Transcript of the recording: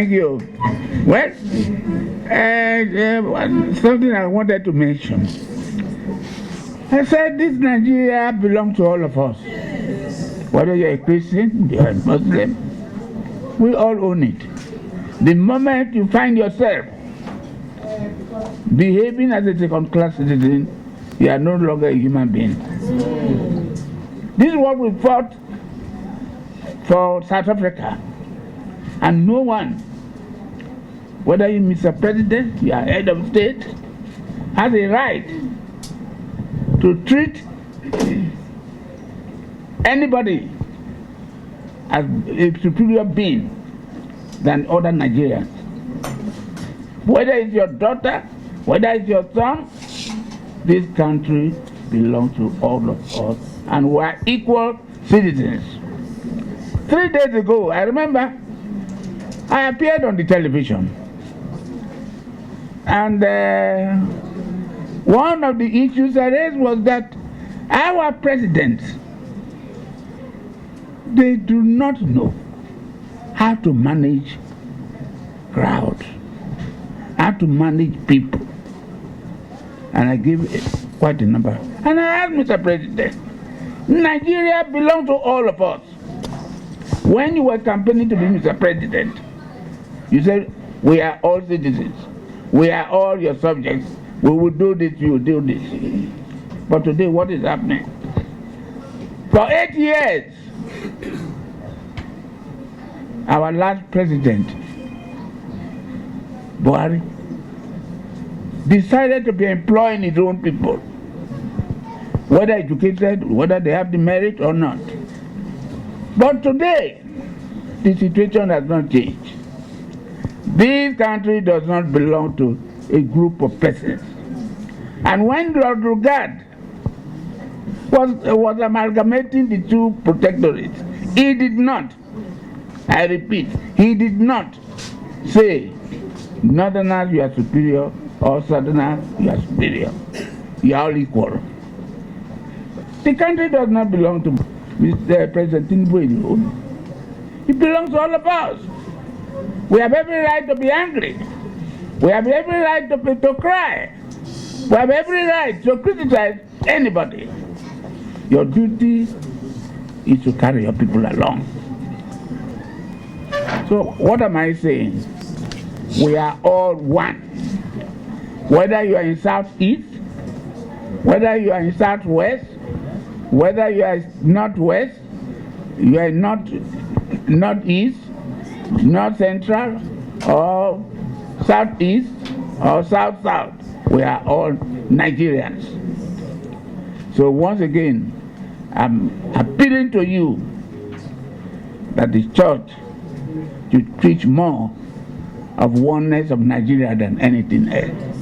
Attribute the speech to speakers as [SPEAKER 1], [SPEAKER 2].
[SPEAKER 1] Thank you. Well, something I wanted to mention. I said this Nigeria belongs to all of us. Whether you're a Christian, you're a Muslim, we all own it. The moment you find yourself behaving as a second-class citizen, you are no longer a human being. This is what we fought for South Africa. And no one, whether you Mr. President, you are head of state, has a right to treat anybody as a superior being than other Nigerians. Whether it's your daughter, whether it's your son, this country belongs to all of us, and we are equal citizens. 3 days ago, I remember, I appeared on the television, and one of the issues I raised was that our presidents, they do not know how to manage crowds, how to manage people. And I gave quite a number. And I asked Mr. President, Nigeria belongs to all of us. When you were campaigning to be Mr. President, you said, we are all citizens. We are all your subjects. We will do this, you will do this. But today, what is happening? For 8 years, our last president, Buhari, decided to be employing his own people, whether educated, whether they have the merit or not. But today, the situation has not changed. This country does not belong to a group of persons. And when Lord Rugard was amalgamating the two protectorates, he did not, I repeat, he did not say, Northerners, you are superior, or Southerners, you are superior. You are all equal. The country does not belong to Mr. President Tinubu alone. It belongs to all of us. We have every right to be angry. We have every right to cry. We have every right to criticize anybody. Your duty is to carry your people along. So what am I saying? We are all one. Whether you are in Southeast, whether you are in Southwest, whether you are Northwest, you are Northeast, North Central, or Southeast, or South-South, we are all Nigerians. So once again, I'm appealing to you that the church should preach more of oneness of Nigeria than anything else.